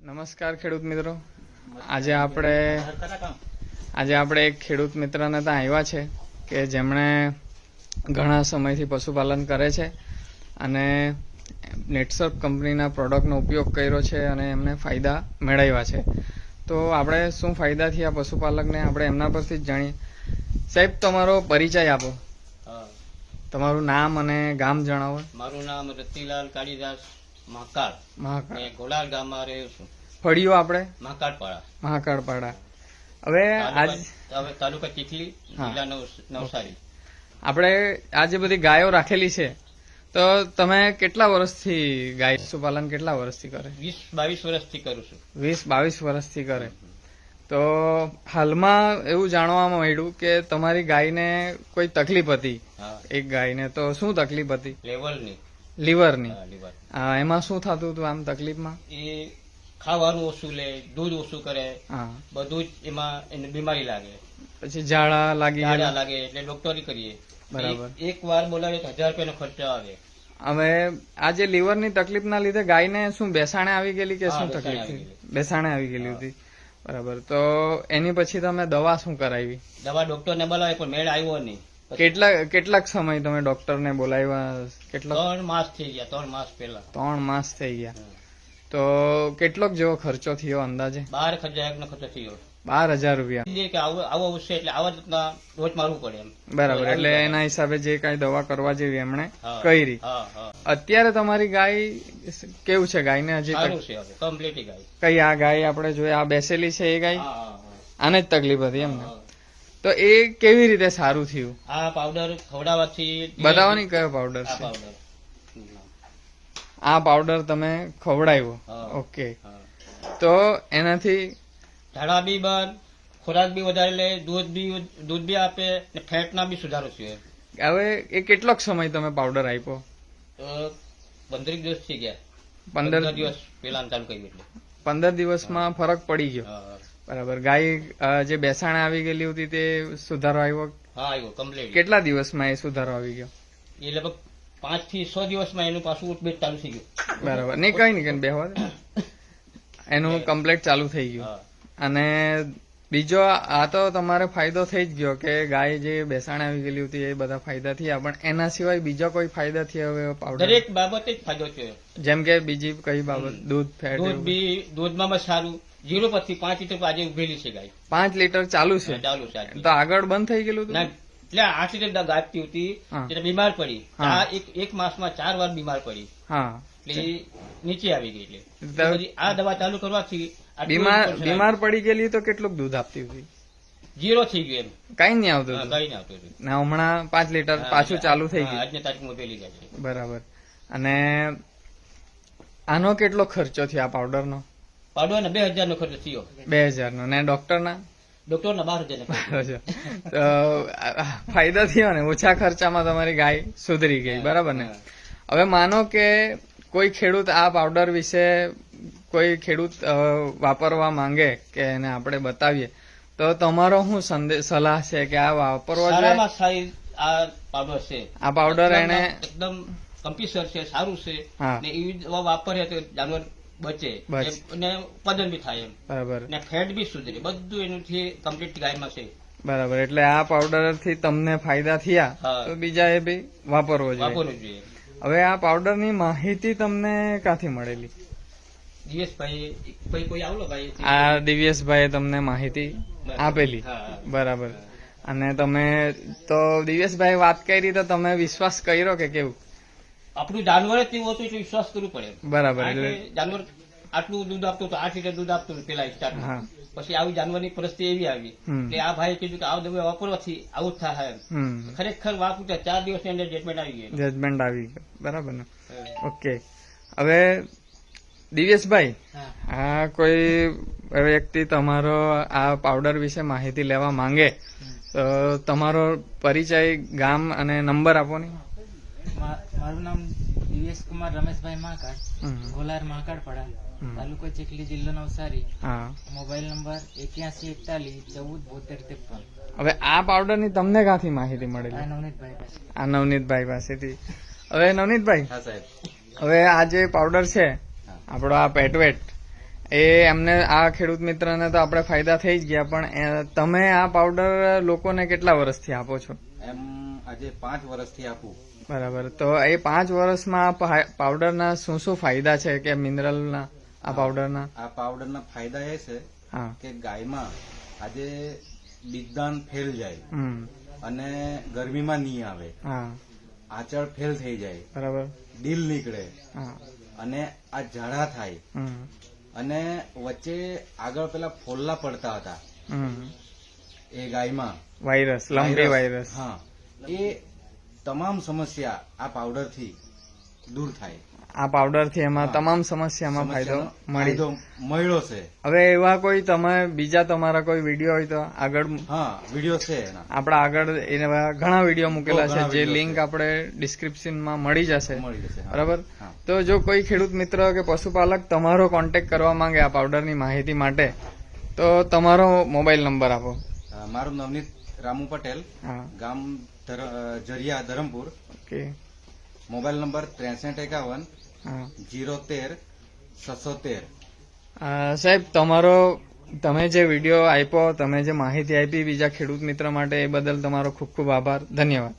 નમસ્કાર ખેડૂત મિત્રો, આજે આપણે એક ખેડૂત મિત્રને ત્યાં આવ્યા છે કે જેમણે ઘણા સમયથી પશુપાલન કરે છે અને નેટસર્ફ કંપનીના પ્રોડક્ટનો ઉપયોગ કર્યો છે અને એમને ફાયદા મેળવ્યા છે. તો આપણે શું ફાયદા થયા પશુપાલકને આપણે એમના પરથી જ જાણીએ. સાહેબ, તમારો પરિચય આપો, તમારું નામ અને ગામ જણાવો. મારું નામ રતિલાલ કાળીદાસ મહાકાળ, ઘોડાલ ગામમાં રહ્યો છું. ફળિયું આપણે મહાકાળપાડા, હવે તાલુકા ચીખલી, જિલ્લા નવસારી. આપણે આ જે બધી ગાયો રાખેલી છે, તો તમે કેટલા વર્ષથી ગાય પશુપાલન કેટલા વર્ષથી કરે? 20-22 વર્ષથી કરું છું. 20-22 વર્ષથી કરે. તો હાલમાં એવું જાણવામાં મળ્યું કે તમારી ગાયને કોઈ તકલીફ હતી, એક ગાયને. તો શું તકલીફ હતી? લીવરની. એમાં શું થતું હતું આમ તકલીફમાં? એ ખાવાનું ઓછું લે, દૂધ ઓછું કરે, બધું જ એમાં એને બીમારી લાગે, પછી ઝાડા લાગે એટલે ડોક્ટરી કરીએ. બરાબર. એક વાર બોલાવે તો 1000 રૂપિયાનો ખર્ચો આવે. હવે આ જે લીવરની તકલીફના લીધે ગાયને શું બેસાણે આવી ગયેલી કે શું તકલીફ? બેસાણે આવી ગયેલી હતી. બરાબર. તો એની પછી તમે દવા શું કરાવી? દવા ડોક્ટરને બોલાવે પણ મેળ આવ્યો નહીં. કેટલાક સમય તમે ડોક્ટરને બોલાવ્યા? 3 માસ થઈ ગયા. 3 માસ પહેલા. 3 માસ થઈ ગયા. તો કેટલોક જેવો ખર્ચો થયો અંદાજે? 12,000 નો ખર્ચો થયો. 12,000 રૂપિયા. કે આવો આવશે એટલે આવા રીતના રોજ મારવું પડે એમ. બરાબર. એટલે એના હિસાબે જે કઈ દવા કરવા જેવી એમણે કરી. અત્યારે તમારી ગાય કેવું છે? ગાયને હજી કમ્પ્લીટ ગાય. કઈ આ ગાય આપણે જોઈએ આ બેસેલી છે એ ગાય? આને જ તકલીફ હતી એમને? તો એ કેવી રીતે સારું થયું? આ પાવડર ખવડાવવાથી. બતાવવાની કયો પાવડર છે? આ પાવડર તમે ખવડાવ્યો. ઓકે. તો એનાથી ઝાડા બી બંધ, ખોરાક બી વધારે લે, દૂધ બી આપે, ફેટના બી સુધારો થયો. હવે એ કેટલોક સમય તમે પાવડર આપ્યો? 15 દિવસ થઈ ગયા. 15 દિવસ પેલા ચાલુ કર્યું એટલે 15 દિવસમાં ફરક પડી ગયો. બરાબર. ગાય જે બેસાણે આવી ગયેલી હતી તે સુધારો આવ્યો? હા, આવ્યો કમ્પ્લીટ. કેટલા દિવસમાં એ સુધારો આવી ગયો? એ લગભગ 5 થી 6 દિવસમાં એનું પાછું ઉઠબેટ ચાલુ થઈ ગયું. બરાબર. નહીં, કઈ નહીં, બેહવા દે. એનું કમ્પ્લીટ ચાલુ થઈ ગયું. અને બીજો આ તો તમારે ફાયદો થઈ જ ગયો કે ગાય જે બેસાણે આવી ગયેલી હતી એ બધા ફાયદા થયા, પણ એના સિવાય બીજા કોઈ ફાયદા થયા હવે પાવડર? દરેક બાબતે જ ફાયદો થયો. જેમ કે બીજી કઈ બાબત? દૂધ, ફેટ? દૂધમાં સારું. 0 પરથી 5 લીટર આજે ઉભેલી છે ગાય. 5 લીટર ચાલુ છે? તો આગળ બંધ થઈ ગયેલું હતું? એટલે 8 લીટર ગાપતી હતી, એટલે બીમાર પડી. એક માસમાં 4 વાર બીમાર પડી. હા, એટલે નીચે આવી ગઈ. એટલે આ દવા ચાલુ કરવાથી બીમાર પડી ગયેલી. તો કેટલું દૂધ આપતી હતી? 0 થઈ ગયું. એમ કઈ નહીં આવતું? કઈ નહીં આવતું. હમણાં 5 લીટર પાછું ચાલુ થઈ ગયું. આજની તારીખમાં ઉભેલી જાય છે. બરાબર. અને આનો કેટલો ખર્ચો થયો આ પાવડરનો? પાવડરનો 2,000 નો ખર્ચો થયો. 2,000 નો. ને ડોક્ટરના 12,000. તો ફાયદો થયો ને? ઓછા ખર્ચામાં તમારી ગાય સુધરી ગઈ. બરાબર ને? હવે માનો કે કોઈ ખેડૂત આ પાવડર વિશે કોઈ ખેડૂત વાપરવા માંગે કે એને આપણે બતાવીએ, તો તમારો શું સલાહ છે કે આ વાપરવા જોઈએ? આ પાવડર છે, આ પાવડર એને એકદમ કમ્પ્યુટર છે, સારું છે. એ દવા વાપરે તો જાનવર બચે અને ઉત્પાદન બી થાય. એમ. બરાબર. ને ફેટ બી સુધરે, બધું એનાથી કમ્પ્લીટ ગાયમાં છે. બરાબર. એટલે આ પાવડર થી તમને ફાયદા થયા તો બીજા એ બી વાપરવો જોઈએ. હવે આ પાવડર ની માહિતી તમને ક્યાંથી મળેલી? આ દિવ્યેશભાઈ તમને માહિતી આપેલી. બરાબર. અને તમે તો દિવ્યેશભાઈ વાત કરી તો તમે વિશ્વાસ કર્યો કે કેવું? આપણું જાનવર જ તેવું હતું એટલે વિશ્વાસ કરવું પડે. બરાબર. એટલે જાનવર આટલું દૂધ આપતું તો 8 લીટર દૂધ આપતું પેલા સ્ટાર્ટ. પછી આવી જાનવરની પરિસ્થિતિ એવી આવી એટલે આ ભાઈ કીધું કે આ દવા વાપરવાથી આવું જ થાય. ખરેખર વાપરતા 4 દિવસની અંદર જજમેન્ટ આવી ગયું. જજમેન્ટ આવી ગયું. બરાબર ને? ઓકે. હવે દિવ્યેશભાઈ, આ કોઈ વ્યક્તિ તમારો આ પાવડર વિશે માહિતી લેવા માંગે તો તમારો પરિચય, ગામ અને નંબર આપો ને. મારું નામ દિવ્યેશ કુમાર રમેશભાઈ મહાકાળ, ગોલાર મહાકાળપાડા, તાલુકો ચીખલી, જિલ્લો નવસારી. Mobile number 8141147253. હવે આ પાવડર ની તમને ક્યાંથી માહિતી મળેલી? આ નવનીતભાઈ પાસેથી. હવે નવનીતભાઈ, હવે આ જે પાવડર છે આપણો આ પેટવેટ, એ એમને આ ખેડૂત મિત્રને તો આપણે ફાયદા થઈ જ ગયા, પણ તમે આ પાવડર લોકોને કેટલા વર્ષથી આપો છો? એમ આજે 5 વર્ષથી આપું. બરાબર. તો એ 5 વર્ષમાં પાવડરના શું શું ફાયદા છે કે મિનરલના આ પાવડરના? આ પાવડરના ફાયદા એ છે હા કે ગાયમાં આજે બીજદાન ફેલ જાય અને ગરમીમાં નહીં આવે, હા આંચળ ફેલ થઈ જાય, બરાબર, ડીલ નીકળે હા અને આ ઝાડા થાય અને વચ્ચે આગળ પેલા ફોલ્લા પડતા હતા એ ગાયમાં વાયરસ, લંપી વાયરસ, હા, એ તમામ સમસ્યા આ પાવડર થી દૂર થાય. આ પાવડર થી એમાં તમામ સમસ્યામાં ફાયદો મળ્યો છે. હવે એવા કોઈ તમે બીજા તમારા કોઈ વિડીયો હોય તો આગળ? હા, વિડીયો છે એના. આપડા આગળ એવા ઘણા વિડીયો મૂકેલા છે, જે લિંક આપણે ડિસ્ક્રિપ્શનમાં મળી જશે, બરાબર. તો જો કોઈ ખેડૂત મિત્ર કે પશુપાલક તમારો કોન્ટેક્ટ કરવા માંગે આ પાવડરની માહિતી માટે, તો તમારો મોબાઈલ નંબર આપો. મારું નવનીત રામુ પટેલ, ગામ Jariya, Dharampur. Okay. Mobile number 6351 013 613. સાહેબ, તમારો તમે જે વિડીયો આપ્યો, તમે જે માહિતી આપી બીજા ખેડૂત મિત્ર માટે, એ બદલ તમારો ખૂબ ખૂબ આભાર. ધન્યવાદ.